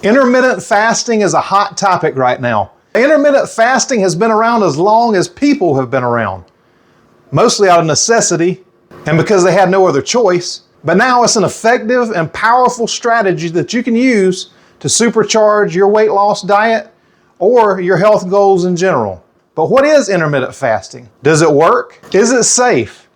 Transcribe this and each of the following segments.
Intermittent fasting is a hot topic right now. Intermittent fasting has been around as long as people have been around, mostly out of necessity and because they had no other choice. But now it's an effective and powerful strategy that you can use to supercharge your weight loss diet or your health goals in general. But what is intermittent fasting? Does it work? Is it safe?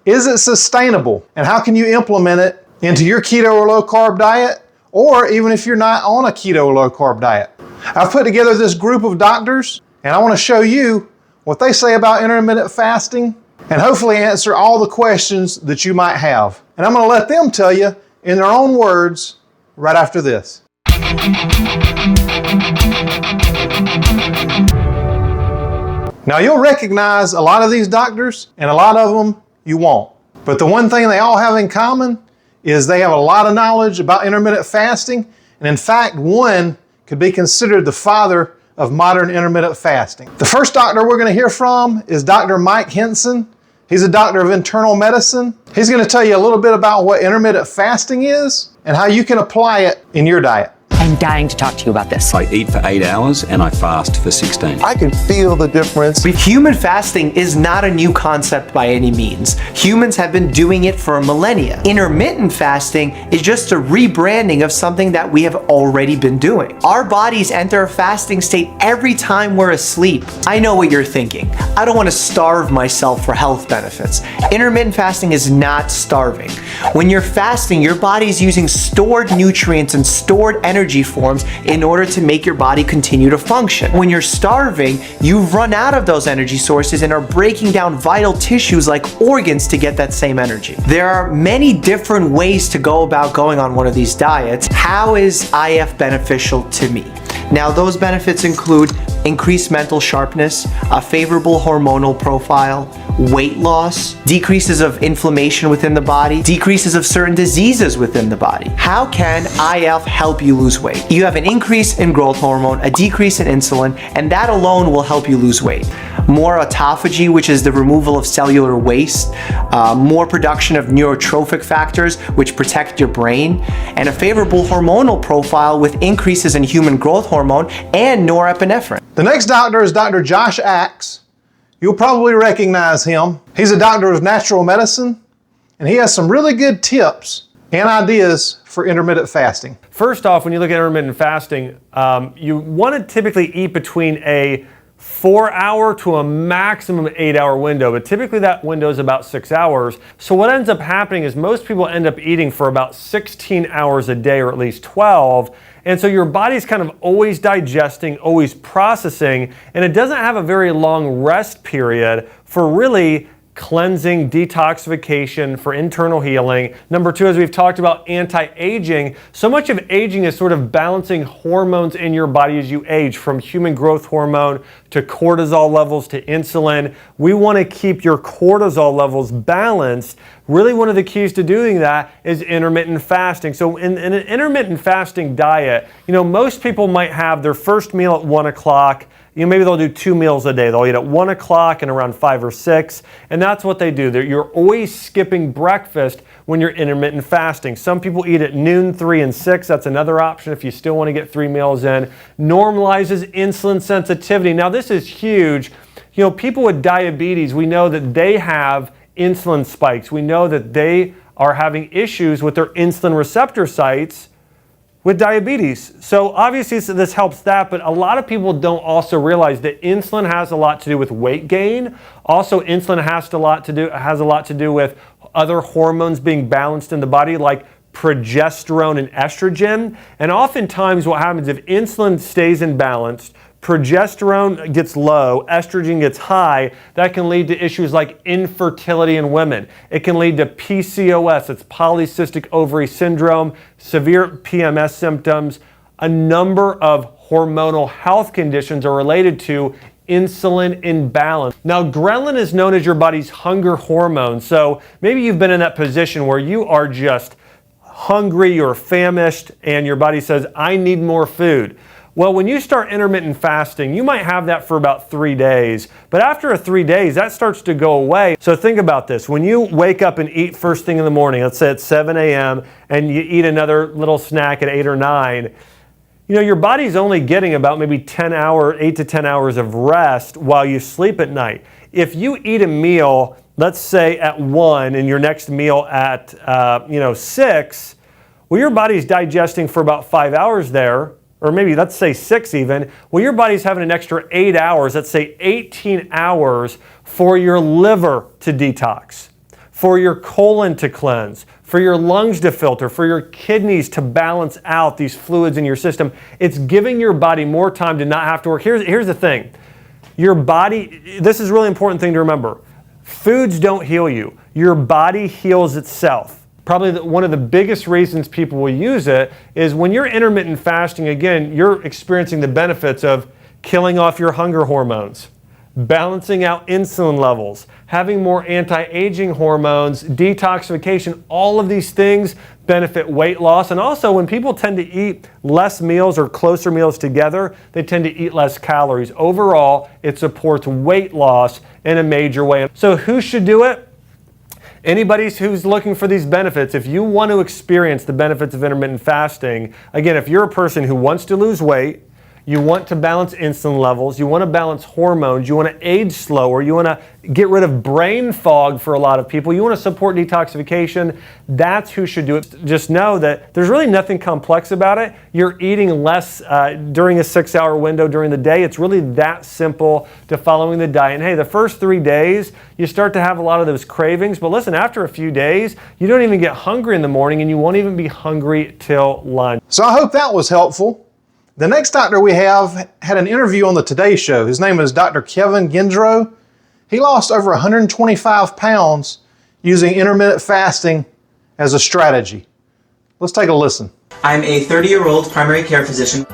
Is it sustainable? And how can you implement it into your keto or low carb diet, or even if you're not on a keto or low carb diet? I've put together this group of doctors, and I want to show you what they say about intermittent fasting and hopefully answer all the questions that you might have. And I'm going to let them tell you in their own words right after this. Now you'll recognize a lot of these doctors and a lot of them you won't. But the one thing they all have in common is they have a lot of knowledge about intermittent fasting, and in fact, one could be considered the father of modern intermittent fasting. The first doctor we're going to hear from is Dr. Mike Henson. He's a doctor of internal medicine. He's going to tell you a little bit about what intermittent fasting is and how you can apply it in your diet. I'm dying to talk to you about this. I eat for 8 hours and I fast for 16. I can feel the difference. But human fasting is not a new concept by any means. Humans have been doing it for millennia. Intermittent fasting is just a rebranding of something that we have already been doing. Our bodies enter a fasting state every time we're asleep. I know what you're thinking. I don't want to starve myself for health benefits. Intermittent fasting is not starving. When you're fasting, your body's using stored nutrients and stored energy forms in order to make your body continue to function. When you're starving, you've run out of those energy sources and are breaking down vital tissues like organs to get that same energy. There are many different ways to go about going on one of these diets. How is IF beneficial to me? Now, those benefits include increased mental sharpness, a favorable hormonal profile, weight loss, decreases of inflammation within the body, decreases of certain diseases within the body. How can IF help you lose weight? You have an increase in growth hormone, a decrease in insulin, and that alone will help you lose weight. More autophagy, which is the removal of cellular waste, more production of neurotrophic factors, which protect your brain, and a favorable hormonal profile with increases in human growth hormone and norepinephrine. The next doctor is Dr. Josh Axe. You'll probably recognize him. He's a doctor of natural medicine, and he has some really good tips and ideas for intermittent fasting. First off, when you look at intermittent fasting, you want to typically eat between a 4-hour to a maximum 8-hour window, but typically that window is about 6 hours. So what ends up happening is most people end up eating for about 16 hours a day, or at least 12. And so your body's kind of always digesting, always processing, and it doesn't have a very long rest period for really cleansing, detoxification, for internal healing. Number two, as we've talked about, anti-aging. So much of aging is sort of balancing hormones in your body as you age, from human growth hormone to cortisol levels to insulin. We want to keep your cortisol levels balanced. Really, one of the keys to doing that is intermittent fasting. So in an intermittent fasting diet, most people might have their first meal at 1 o'clock. Maybe they'll do 2 meals a day. They'll eat at 1 o'clock and around 5 or 6, and that's what they do. You're always skipping breakfast when you're intermittent fasting. Some people eat at noon, 3, and 6. That's another option if you still want to get 3 meals in. Normalizes insulin sensitivity. Now, this is huge. People with diabetes, we know that they have insulin spikes. We know that they are having issues with their insulin receptor sites with diabetes. So obviously this helps that, but a lot of people don't also realize that insulin has a lot to do with weight gain. Also, insulin has a lot to do with other hormones being balanced in the body, like progesterone and estrogen. And oftentimes what happens if insulin stays imbalanced, progesterone gets low, estrogen gets high, that can lead to issues like infertility in women. It can lead to PCOS, it's polycystic ovary syndrome, severe PMS symptoms. A number of hormonal health conditions are related to insulin imbalance. Now, ghrelin is known as your body's hunger hormone. So maybe you've been in that position where you are just hungry or famished and your body says, I need more food. Well, when you start intermittent fasting, you might have that for about 3 days, but after 3 days, that starts to go away. So think about this. When you wake up and eat first thing in the morning, let's say at 7 a.m., and you eat another little snack at 8 or 9, your body's only getting about maybe 8 to 10 hours of rest while you sleep at night. If you eat a meal, let's say at 1 and your next meal at 6, well, your body's digesting for about 5 hours there, or maybe let's say 6 even. Well, your body's having an extra 8 hours, let's say 18 hours for your liver to detox, for your colon to cleanse, for your lungs to filter, for your kidneys to balance out these fluids in your system. It's giving your body more time to not have to work. Here's the thing. Your body, this is a really important thing to remember. Foods don't heal you. Your body heals itself. Probably one of the biggest reasons people will use it is when you're intermittent fasting, again, you're experiencing the benefits of killing off your hunger hormones, balancing out insulin levels, having more anti-aging hormones, detoxification. All of these things benefit weight loss. And also, when people tend to eat less meals or closer meals together, they tend to eat less calories. Overall, it supports weight loss in a major way. So who should do it? Anybody who's looking for these benefits. If you want to experience the benefits of intermittent fasting, again, if you're a person who wants to lose weight, you want to balance insulin levels, you want to balance hormones, you want to age slower, you want to get rid of brain fog for a lot of people, you want to support detoxification, that's who should do it. Just know that there's really nothing complex about it. You're eating less during a 6-hour window during the day. It's really that simple to following the diet. And hey, the first 3 days, you start to have a lot of those cravings, but listen, after a few days, you don't even get hungry in the morning and you won't even be hungry till lunch. So I hope that was helpful. The next doctor we have had an interview on the Today Show. His name is Dr. Kevin Gendreau. He lost over 125 pounds using intermittent fasting as a strategy. Let's take a listen. I'm a 30-year-old primary care physician.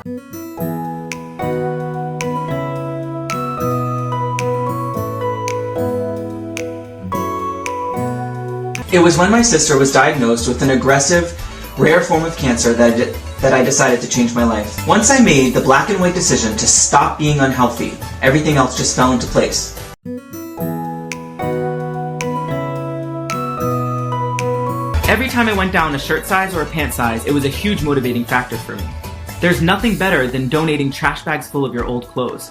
It was when my sister was diagnosed with an aggressive, rare form of cancer that I decided to change my life. Once I made the black and white decision to stop being unhealthy, everything else just fell into place. Every time I went down a shirt size or a pant size, it was a huge motivating factor for me. There's nothing better than donating trash bags full of your old clothes.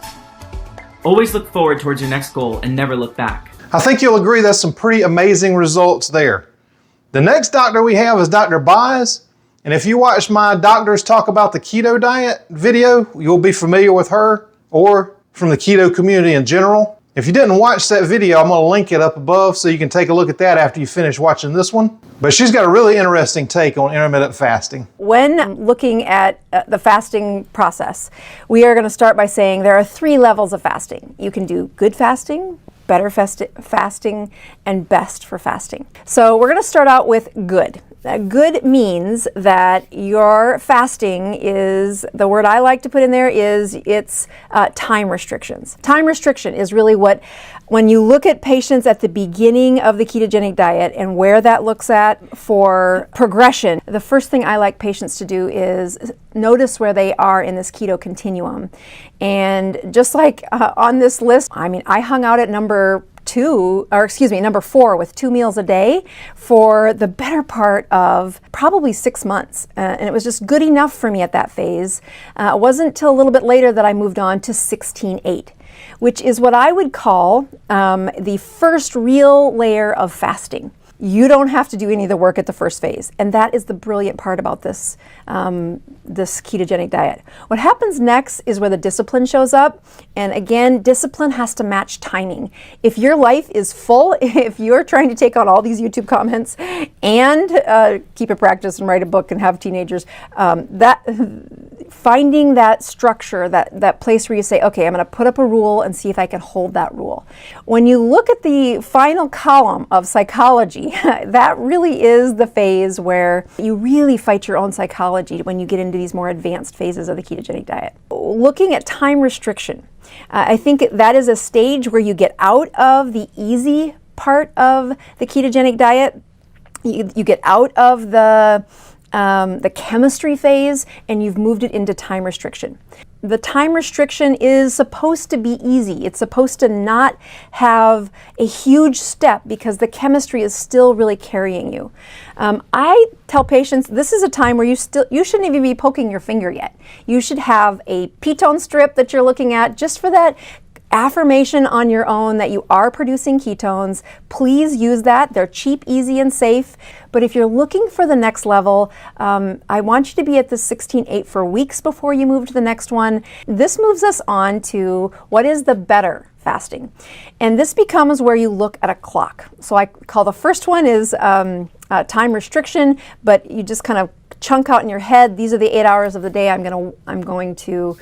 Always look forward towards your next goal and never look back. I think you'll agree that's some pretty amazing results there. The next doctor we have is Dr. Baez. And if you watch my Doctors Talk About the Keto Diet video, you'll be familiar with her or from the keto community in general. If you didn't watch that video, I'm going to link it up above so you can take a look at that after you finish watching this one. But she's got a really interesting take on intermittent fasting. When looking at the fasting process, we are going to start by saying there are 3 levels of fasting. You can do good fasting, better fasting, and best for fasting. So we're going to start out with good. Good means that your fasting is, the word I like to put in there is it's time restrictions. Time restriction is really what, when you look at patients at the beginning of the ketogenic diet and where that looks at for progression, the first thing I like patients to do is notice where they are in this keto continuum. And just like on this list, I hung out at number 4 with 2 meals a day for the better part of probably 6 months. And it was just good enough for me at that phase. It wasn't until a little bit later that I moved on to 16-8, which is what I would call the first real layer of fasting. You don't have to do any of the work at the first phase. And that is the brilliant part about this ketogenic diet. What happens next is where the discipline shows up. And again, discipline has to match timing. If your life is full, if you're trying to take on all these YouTube comments and keep a practice and write a book and have teenagers, finding that structure, that place where you say, okay, I'm going to put up a rule and see if I can hold that rule. When you look at the final column of psychology, that really is the phase where you really fight your own psychology when you get into these more advanced phases of the ketogenic diet. Looking at time restriction, I think that is a stage where you get out of the easy part of the ketogenic diet. You get out of the the chemistry phase, and you've moved it into time restriction. The time restriction is supposed to be easy. It's supposed to not have a huge step because the chemistry is still really carrying you. I tell patients this is a time where you shouldn't even be poking your finger yet. You should have a ketone strip that you're looking at just for that affirmation on your own that you are producing ketones. Please use that. They're cheap, easy, and safe. But if you're looking for the next level, I want you to be at the 16-8 for weeks before you move to the next one. This moves us on to what is the better fasting. And this becomes where you look at a clock. So I call the first one is time restriction, but you just kind of chunk out in your head, these are the 8 hours of the day I'm going to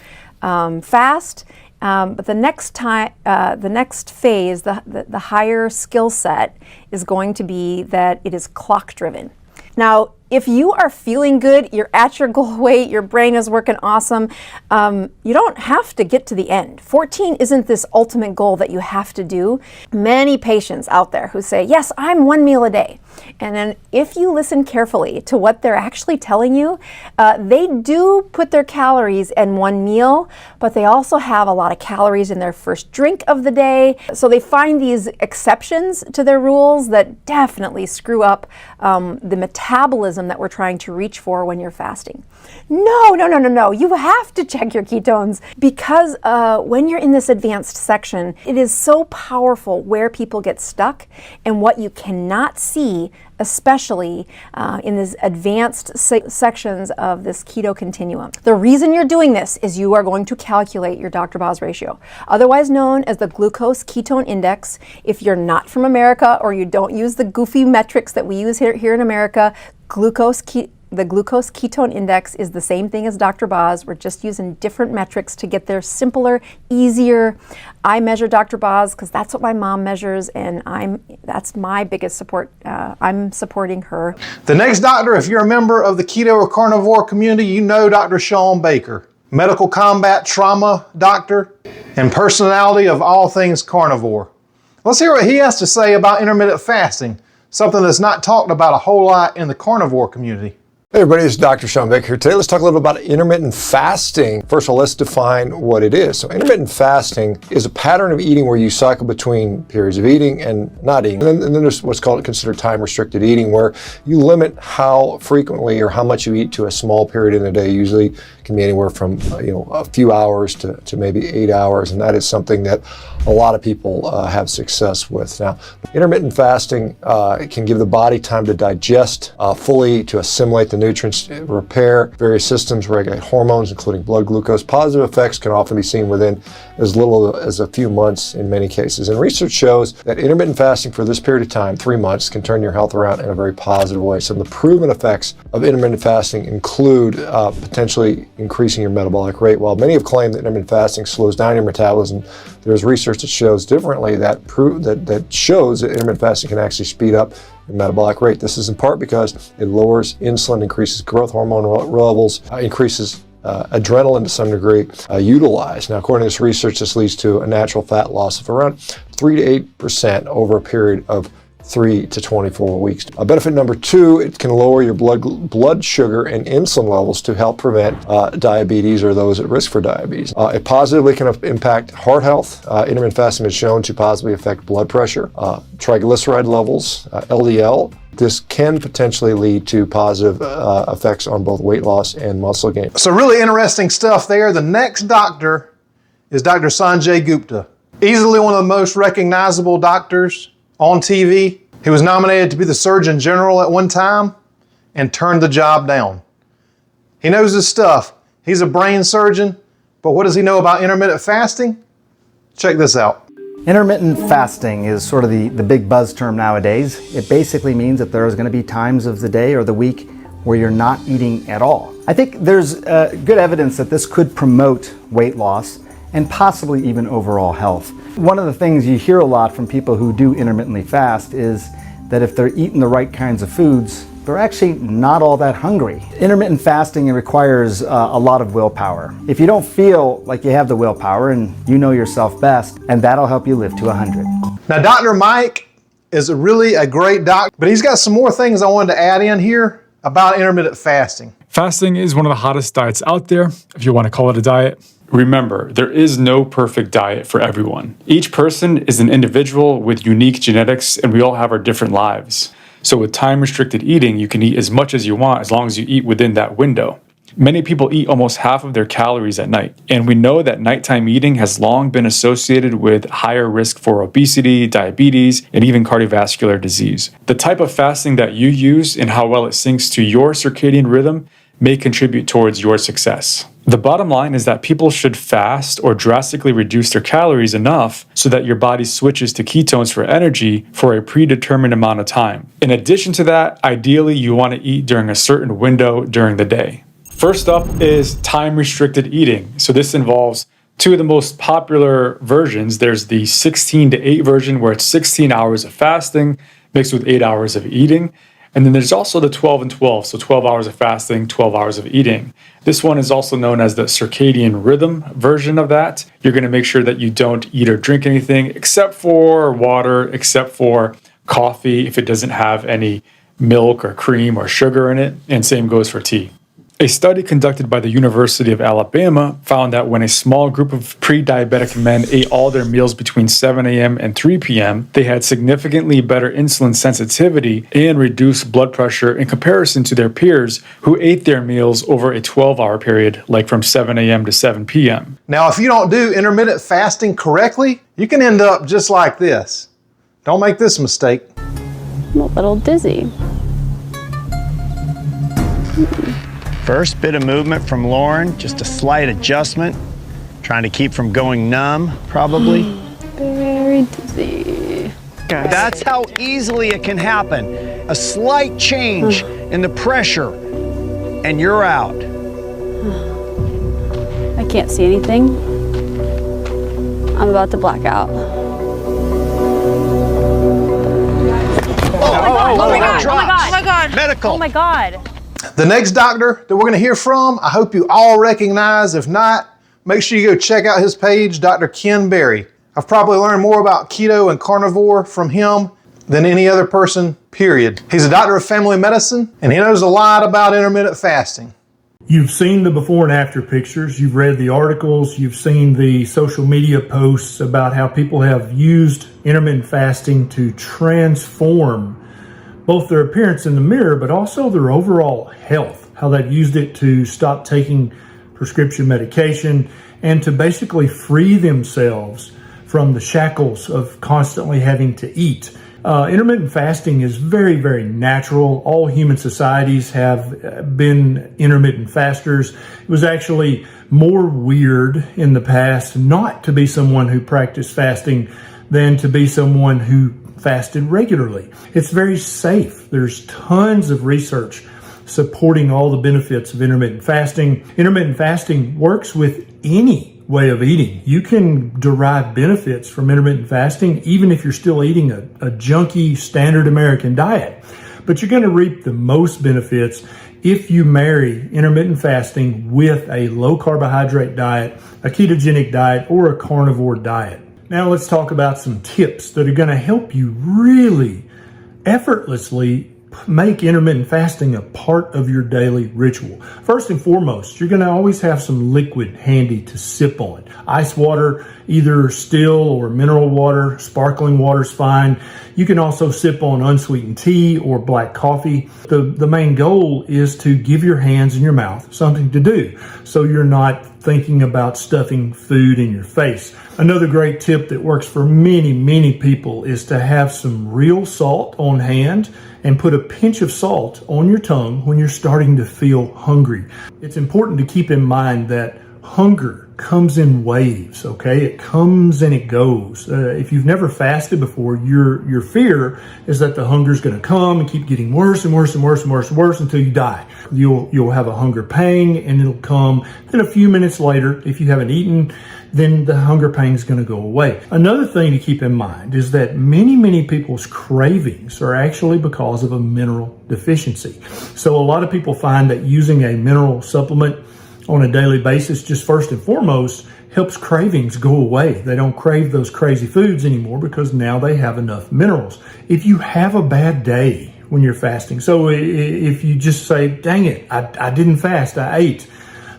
fast. But the next phase, the higher skill set, is going to be that it is clock driven. Now, if you are feeling good, you're at your goal weight, your brain is working awesome, you don't have to get to the end. 14 isn't this ultimate goal that you have to do. Many patients out there who say, yes, I'm 1 meal a day. And then if you listen carefully to what they're actually telling you, they do put their calories in 1 meal, but they also have a lot of calories in their first drink of the day. So they find these exceptions to their rules that definitely screw up the metabolism that we're trying to reach for when you're fasting. No. You have to check your ketones because when you're in this advanced section, it is so powerful where people get stuck and what you cannot see, especially in these advanced sections of this keto continuum. The reason you're doing this is you are going to calculate your Dr. Boz ratio, otherwise known as the glucose ketone index. If you're not from America or you don't use the goofy metrics that we use here in America, the glucose ketone index is the same thing as Dr. Boz. We're just using different metrics to get there simpler, easier. I measure Dr. Boz because that's what my mom measures, and that's my biggest support. I'm supporting her. The next doctor, if you're a member of the keto or carnivore community, you know Dr. Sean Baker, medical combat trauma doctor and personality of all things carnivore. Let's hear what he has to say about intermittent fasting, something that's not talked about a whole lot in the carnivore community. Hey everybody, it's Dr. Sean Baker here. Today let's talk a little about intermittent fasting. First of all, let's define what it is. So intermittent fasting is a pattern of eating where you cycle between periods of eating and not eating. And then there's what's considered time-restricted eating, where you limit how frequently or how much you eat to a small period in the day. Usually it can be anywhere from a few hours to maybe 8 hours, and that is something that a lot of people have success with. Now, intermittent fasting can give the body time to digest fully, to assimilate the nutrients, repair various systems, regulate hormones, including blood glucose. Positive effects can often be seen within as little as a few months in many cases. And research shows that intermittent fasting for this period of time, 3 months, can turn your health around in a very positive way. Some of the proven effects of intermittent fasting include potentially increasing your metabolic rate. While many have claimed that intermittent fasting slows down your metabolism, there's research that shows differently that shows that intermittent fasting can actually speed up your metabolic rate. This is in part because it lowers insulin, increases growth hormone levels, increases adrenaline to some degree utilized. Now, according to this research, this leads to a natural fat loss of around 3 to 8% over a period of 3 to 24 weeks. Benefit number 2, it can lower your blood sugar and insulin levels to help prevent diabetes or those at risk for diabetes. It positively can impact heart health. Intermittent fasting is shown to positively affect blood pressure, triglyceride levels, LDL. This can potentially lead to positive effects on both weight loss and muscle gain. So really interesting stuff there. The next doctor is Dr. Sanjay Gupta, easily one of the most recognizable doctors on TV. He was nominated to be the Surgeon General at one time and turned the job down. He knows his stuff. He's a brain surgeon, but what does he know about intermittent fasting? Check this out. Intermittent fasting is sort of the big buzz term nowadays. It basically means that there's going to be times of the day or the week where you're not eating at all. I think there's good evidence that this could promote weight loss and possibly even overall health. One of the things you hear a lot from people who do intermittently fast is that if they're eating the right kinds of foods, they're actually not all that hungry. Intermittent fasting requires a lot of willpower. If you don't feel like you have the willpower, and you know yourself best, and that'll help you live to 100. Now, Dr. Mike is really a great doctor, but he's got some more things I wanted to add in here. about intermittent fasting. Fasting is one of the hottest diets out there, if you want to call it a diet. Remember, there is no perfect diet for everyone. Each person is an individual with unique genetics, and we all have our different lives. So with time-restricted eating, you can eat as much as you want as long as you eat within that window. Many people eat almost half of their calories at night, and we know that nighttime eating has long been associated with higher risk for obesity, diabetes, and even cardiovascular disease. The type of fasting that you use and how well it syncs to your circadian rhythm may contribute towards your success. The bottom line is that people should fast or drastically reduce their calories enough so that your body switches to ketones for energy for a predetermined amount of time. In addition to that, ideally you want to eat during a certain window during the day. First up is time-restricted eating. So this involves two of the most popular versions. There's the 16 to 8 version where it's 16 hours of fasting mixed with 8 hours of eating. And then there's also the 12 and 12, so 12 hours of fasting, 12 hours of eating. This one is also known as the circadian rhythm version of that. You're going to make sure that you don't eat or drink anything except for water, except for coffee if it doesn't have any milk or cream or sugar in it, and same goes for tea. A study conducted by the University of Alabama found that when a small group of pre-diabetic men ate all their meals between 7 a.m. and 3 p.m., they had significantly better insulin sensitivity and reduced blood pressure in comparison to their peers who ate their meals over a 12-hour period, like from 7 a.m. to 7 p.m. Now, if you don't do intermittent fasting correctly, you can end up just like this. Don't make this mistake. I'm a little dizzy. First bit of movement from Lauren, just a slight adjustment, trying to keep from going numb, probably. Very dizzy. That's how easily it can happen. A slight change in the pressure, and you're out. I can't see anything. I'm about to black out. Oh my God! Oh my God! Medical! Oh my God! The next doctor that we're going to hear from, I hope you all recognize. If not, make sure you go check out his page, Dr. Ken Berry. I've probably learned more about keto and carnivore from him than any other person, period. He's a doctor of family medicine, and he knows a lot about intermittent fasting. You've seen the before and after pictures, you've read the articles, you've seen the social media posts about how people have used intermittent fasting to transform both their appearance in the mirror, but also their overall health, how they've used it to stop taking prescription medication and to basically free themselves from the shackles of constantly having to eat. Intermittent fasting is very, very natural. All human societies have been intermittent fasters. It was actually more weird in the past not to be someone who practiced fasting than to be someone who fasted regularly. It's very safe. There's tons of research supporting all the benefits of intermittent fasting. Intermittent fasting works with any way of eating. You can derive benefits from intermittent fasting even if you're still eating a junky standard American diet. But you're going to reap the most benefits if you marry intermittent fasting with a low carbohydrate diet, a ketogenic diet, or a carnivore diet. Now let's talk about some tips that are going to help you really effortlessly make intermittent fasting a part of your daily ritual. First and foremost, you're going to always have some liquid handy to sip on. Ice water, either still or mineral water, sparkling water's fine. You can also sip on unsweetened tea or black coffee. The main goal is to give your hands and your mouth something to do so you're not thinking about stuffing food in your face. Another great tip that works for many people is to have some real salt on hand and put a pinch of salt on your tongue when you're starting to feel hungry. It's important to keep in mind that hunger comes in waves, okay? It comes and it goes. If you've never fasted before, your fear is that the hunger's gonna come and keep getting worse and worse and worse and worse and worse until you die. You'll have a hunger pang and it'll come. Then a few minutes later, if you haven't eaten, then the hunger pang is going to go away. Another thing to keep in mind is that many people's cravings are actually because of a mineral deficiency. So a lot of people find that using a mineral supplement on a daily basis, just first and foremost, helps cravings go away. They don't crave those crazy foods anymore because now they have enough minerals. If you have a bad day when you're fasting. So if you just say, dang it, I didn't fast, I ate,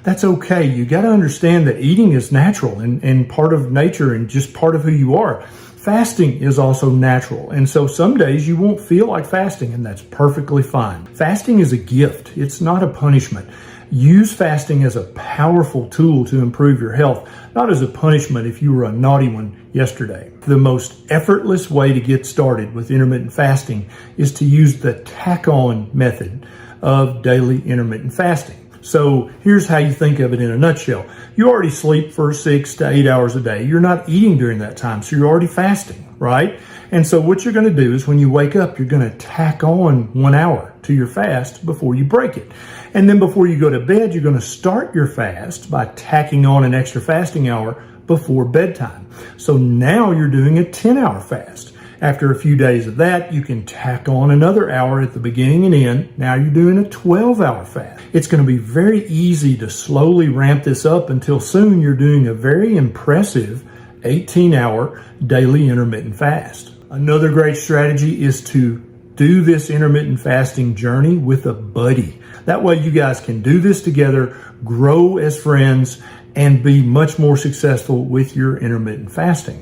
that's okay. You got to understand that eating is natural and part of nature and just part of who you are. Fasting is also natural. And so some days you won't feel like fasting, and that's perfectly fine. Fasting is a gift. It's not a punishment. Use fasting as a powerful tool to improve your health, not as a punishment if you were a naughty one yesterday. The most effortless way to get started with intermittent fasting is to use the tack-on method of daily intermittent fasting. So here's how you think of it in a nutshell. You already sleep for 6 to 8 hours a day. You're not eating during that time, so you're already fasting, right? And so what you're going to do is when you wake up, you're going to tack on 1 hour to your fast before you break it. And then before you go to bed, you're going to start your fast by tacking on an extra fasting hour before bedtime. So now you're doing a 10-hour fast. After a few days of that, you can tack on another hour at the beginning and end. Now you're doing a 12-hour fast. It's going to be very easy to slowly ramp this up until soon you're doing a very impressive 18-hour daily intermittent fast. Another great strategy is to do this intermittent fasting journey with a buddy. That way you guys can do this together, grow as friends, and be much more successful with your intermittent fasting.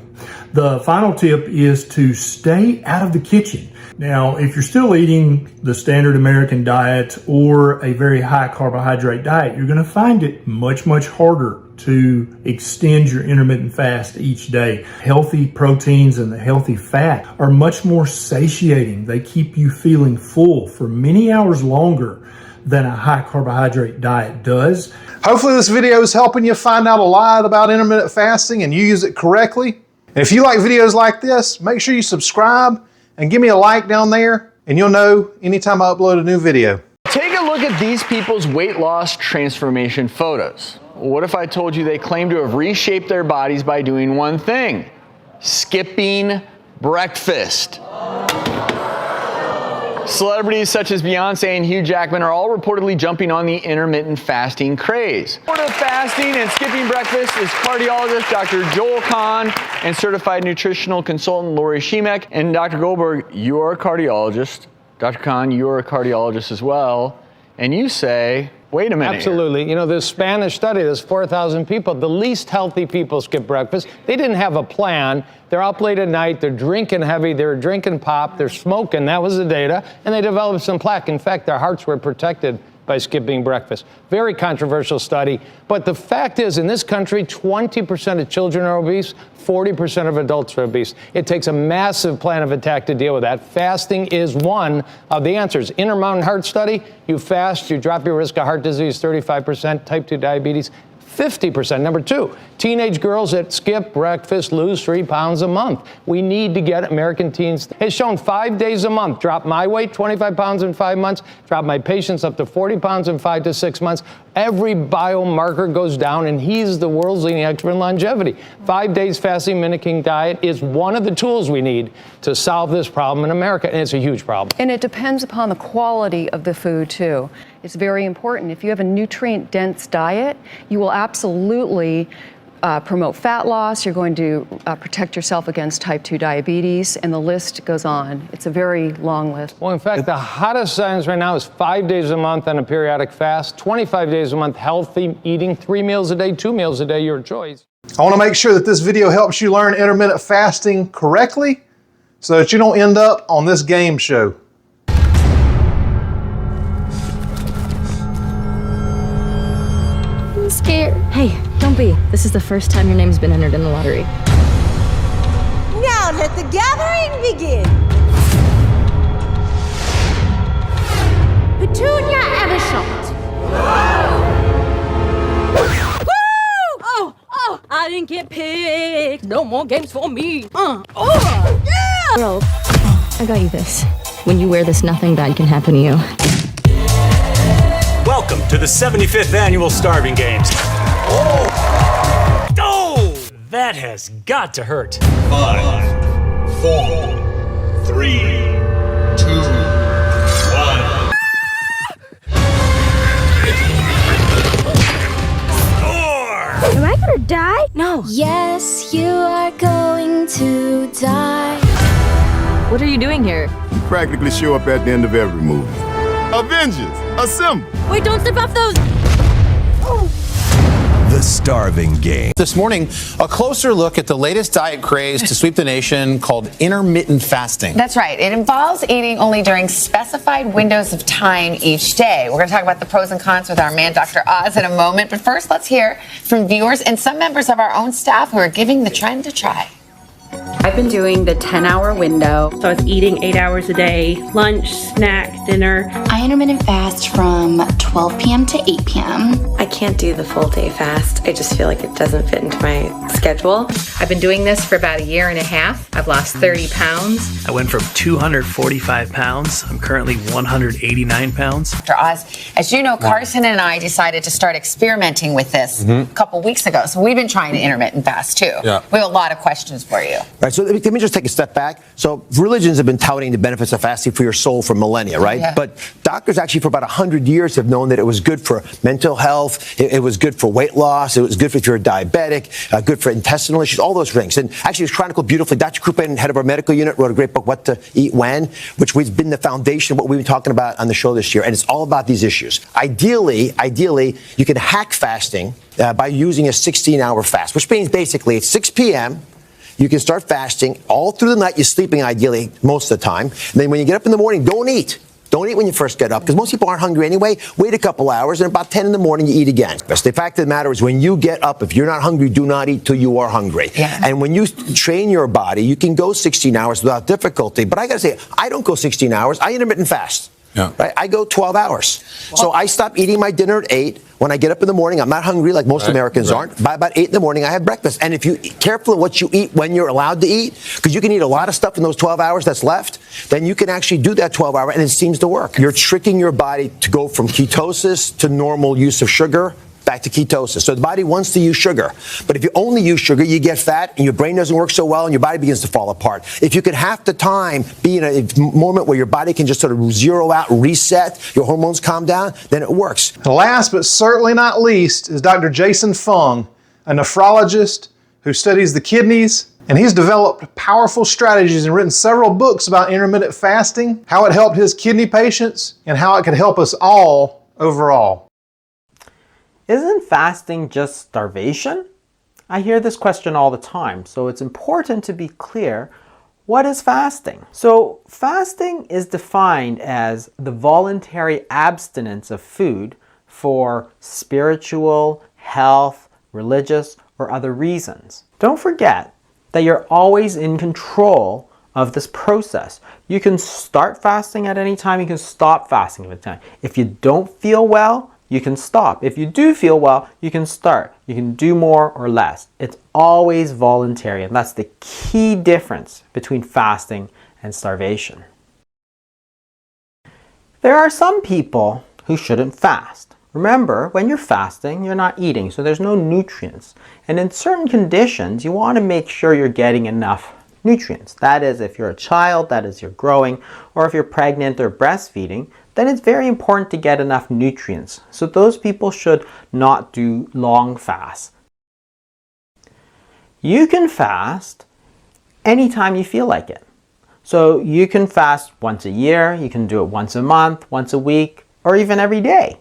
The final tip is to stay out of the kitchen. Now, if you're still eating the standard American diet or a very high carbohydrate diet, you're going to find it much, much harder to extend your intermittent fast each day. Healthy proteins and the healthy fat are much more satiating. They keep you feeling full for many hours longer than a high carbohydrate diet does. Hopefully this video is helping you find out a lot about intermittent fasting and you use it correctly. And if you like videos like this, make sure you subscribe and give me a like down there, and you'll know anytime I upload a new video. Take a look at these people's weight loss transformation photos. What if I told you they claim to have reshaped their bodies by doing one thing? Skipping breakfast. Celebrities such as Beyonce and Hugh Jackman are all reportedly jumping on the intermittent fasting craze. Part of fasting and skipping breakfast is cardiologist Dr. Joel Kahn and certified nutritional consultant Lori Shemek. And Dr. Goldberg, you are a cardiologist. Dr. Kahn, you are a cardiologist as well. And you say, wait a minute. Absolutely. You know, this Spanish study, there's 4,000 people. The least healthy people skip breakfast. They didn't have a plan. They're up late at night. They're drinking heavy. They're drinking pop. They're smoking. That was the data. And they developed some plaque. In fact, their hearts were protected by skipping breakfast. Very controversial study. But the fact is, in this country, 20% of children are obese, 40% of adults are obese. It takes a massive plan of attack to deal with that. Fasting is one of the answers. Intermountain Heart Study, you fast, you drop your risk of heart disease 35%, type 2 diabetes 50%. Number two, teenage girls that skip breakfast lose 3 pounds a month. We need to get American teens. It's shown 5 days a month. Drop my weight 25 pounds in 5 months. Drop my patients up to 40 pounds in 5 to 6 months. Every biomarker goes down, and he's the world's leading expert in longevity. 5 days fasting mimicking diet is one of the tools we need to solve this problem in America, and it's a huge problem. And it depends upon the quality of the food, too. It's very important. If you have a nutrient-dense diet, you will absolutely promote fat loss. You're going to protect yourself against type 2 diabetes, and the list goes on. It's a very long list. Well, in fact, the hottest science right now is 5 days a month on a periodic fast, 25 days a month healthy eating, 3 meals a day, 2 meals a day, your choice. I want to make sure that this video helps you learn intermittent fasting correctly so that you don't end up on this game show. I'm scared. Hey, don't be. This is the first time your name's been entered in the lottery. Now let the gathering begin. Petunia Evershot. Woo! Oh, I didn't get picked. No more games for me. Yeah! Bro, I got you this. When you wear this, nothing bad can happen to you. Welcome to the 75th Annual Starving Games. Oh, that has got to hurt. 5, 4, 3, 2, 1. Am I gonna die? No. Yes, you are going to die. What are you doing here? practically show up at the end of every movie. Avengers, assemble! Wait, don't step off those! The Starving Game. This morning, a closer look at the latest diet craze to sweep the nation called intermittent fasting. That's right. It involves eating only during specified windows of time each day. We're going to talk about the pros and cons with our man, Dr. Oz, in a moment. But first, let's hear from viewers and some members of our own staff who are giving the trend a try. I've been doing the 10-hour window. So I was eating 8 hours a day, lunch, snack, dinner. I intermittent fast from 12 p.m. to 8 p.m. I can't do the full day fast. I just feel like it doesn't fit into my schedule. I've been doing this for about a year and a half. I've lost 30 pounds. I went from 245 pounds. I'm currently 189 pounds. Dr. Oz, as you know, Carson and I decided to start experimenting with this a couple weeks ago. So we've been trying to intermittent fast too. Yeah. We have a lot of questions for you. Right, so let me just take a step back. So religions have been touting the benefits of fasting for your soul for millennia, right? Yeah. But doctors actually for about 100 years have known that it was good for mental health, it was good for weight loss, it was good if you're diabetic, good for intestinal issues, all those things. And actually it was chronicled beautifully. Dr. Krupan, head of our medical unit, wrote a great book, What to Eat When, which has been the foundation of what we've been talking about on the show this year. And it's all about these issues. Ideally, you can hack fasting by using a 16-hour fast, which means basically it's 6 p.m., you can start fasting all through the night. You're sleeping ideally most of the time. And then when you get up in the morning, don't eat. Don't eat when you first get up because most people aren't hungry anyway. Wait a couple hours and about 10 in the morning you eat again. But the fact of the matter is when you get up, if you're not hungry, do not eat till you are hungry. Yeah. And when you train your body, you can go 16 hours without difficulty. But I got to say, I don't go 16 hours. I intermittent fast. Yeah. Right? I go 12 hours. So I stop eating my dinner at 8. When I get up in the morning, I'm not hungry like most Americans aren't. By about 8 in the morning, I have breakfast. And if you careful of what you eat when you're allowed to eat, because you can eat a lot of stuff in those 12 hours that's left, then you can actually do that 12 hour and it seems to work. You're tricking your body to go from ketosis to normal use of sugar back to ketosis. So the body wants to use sugar. But if you only use sugar, you get fat and your brain doesn't work so well and your body begins to fall apart. If you could half the time be in a moment where your body can just sort of zero out, reset, your hormones calm down, then it works. And last but certainly not least is Dr. Jason Fung, a nephrologist who studies the kidneys, and he's developed powerful strategies and written several books about intermittent fasting, how it helped his kidney patients, and how it could help us all overall. Isn't fasting just starvation? I hear this question all the time, so it's important to be clear. What is fasting? So fasting is defined as the voluntary abstinence of food for spiritual, health, religious, or other reasons. Don't forget that you're always in control of this process. You can start fasting at any time, you can stop fasting at any time. If you don't feel well, you can stop. If you do feel well, you can start. You can do more or less. It's always voluntary, and that's the key difference between fasting and starvation. There are some people who shouldn't fast. Remember, when you're fasting, you're not eating, so there's no nutrients. And in certain conditions, you want to make sure you're getting enough nutrients. That is, if you're a child, that is, you're growing, or if you're pregnant or breastfeeding, then it's very important to get enough nutrients. So those people should not do long fasts. You can fast anytime you feel like it. So you can fast once a year, you can do it once a month, once a week, or even every day.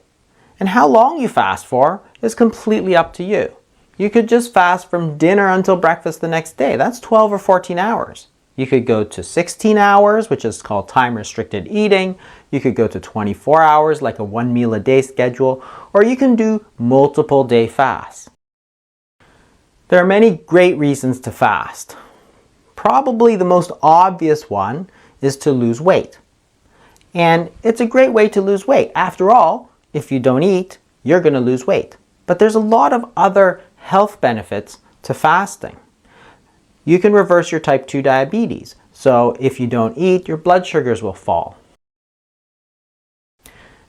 And how long you fast for is completely up to you. You could just fast from dinner until breakfast the next day. That's 12 or 14 hours. You could go to 16 hours, which is called time-restricted eating. You could go to 24 hours, like a 1 meal a day schedule, or you can do multiple day fasts. There are many great reasons to fast. Probably the most obvious one is to lose weight. And it's a great way to lose weight. After all, if you don't eat, you're going to lose weight. But there's a lot of other health benefits to fasting. You can reverse your type 2 diabetes. So if you don't eat, your blood sugars will fall.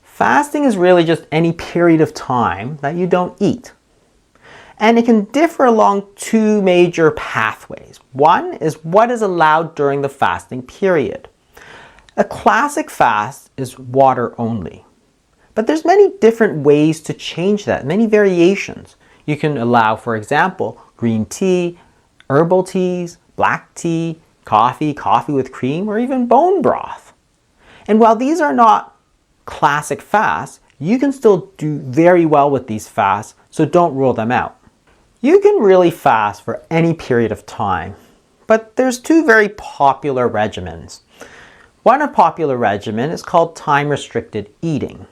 Fasting is really just any period of time that you don't eat. And it can differ along two major pathways. One is what is allowed during the fasting period. A classic fast is water only. But there's many different ways to change that, many variations. You can allow, for example, green tea, herbal teas, black tea, coffee with cream, or even bone broth. And while these are not classic fasts, you can still do very well with these fasts, so don't rule them out. You can really fast for any period of time, but there's two very popular regimens. One popular regimen is called time-restricted eating.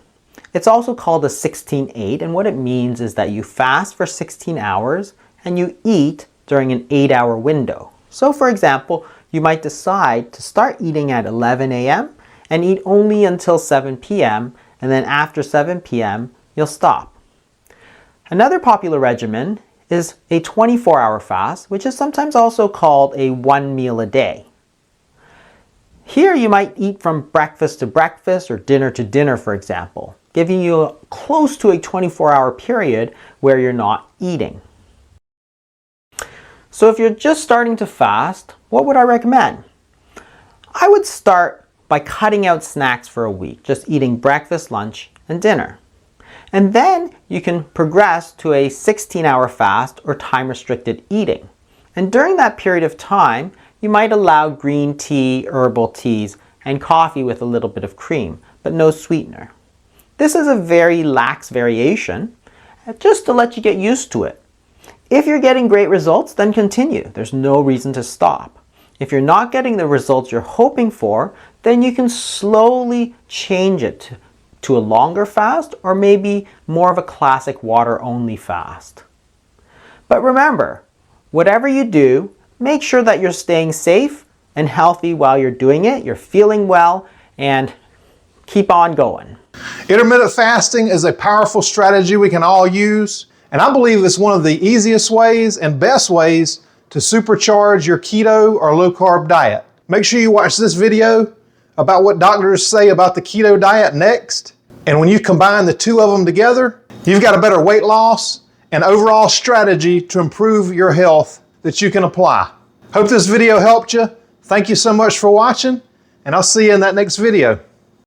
It's also called a 16-8, and what it means is that you fast for 16 hours and you eat during an 8-hour window. So for example, you might decide to start eating at 11 a.m. and eat only until 7 p.m. and then after 7 p.m. you'll stop. Another popular regimen is a 24-hour fast, which is sometimes also called a 1 meal a day. Here you might eat from breakfast to breakfast or dinner to dinner, for example, giving you close to a 24-hour period where you're not eating. So if you're just starting to fast, what would I recommend? I would start by cutting out snacks for a week, just eating breakfast, lunch, and dinner. And then you can progress to a 16-hour fast or time-restricted eating. And during that period of time, you might allow green tea, herbal teas, and coffee with a little bit of cream, but no sweetener. This is a very lax variation, just to let you get used to it. If you're getting great results, then continue. There's no reason to stop. If you're not getting the results you're hoping for, then you can slowly change it to a longer fast or maybe more of a classic water-only fast. But remember, whatever you do, make sure that you're staying safe and healthy while you're doing it, you're feeling well, and keep on going. Intermittent fasting is a powerful strategy we can all use, and I believe it's one of the easiest ways and best ways to supercharge your keto or low-carb diet. Make sure you watch this video about what doctors say about the keto diet next. And when you combine the two of them together, you've got a better weight loss and overall strategy to improve your health that you can apply. Hope this video helped you. Thank you so much for watching, and I'll see you in that next video.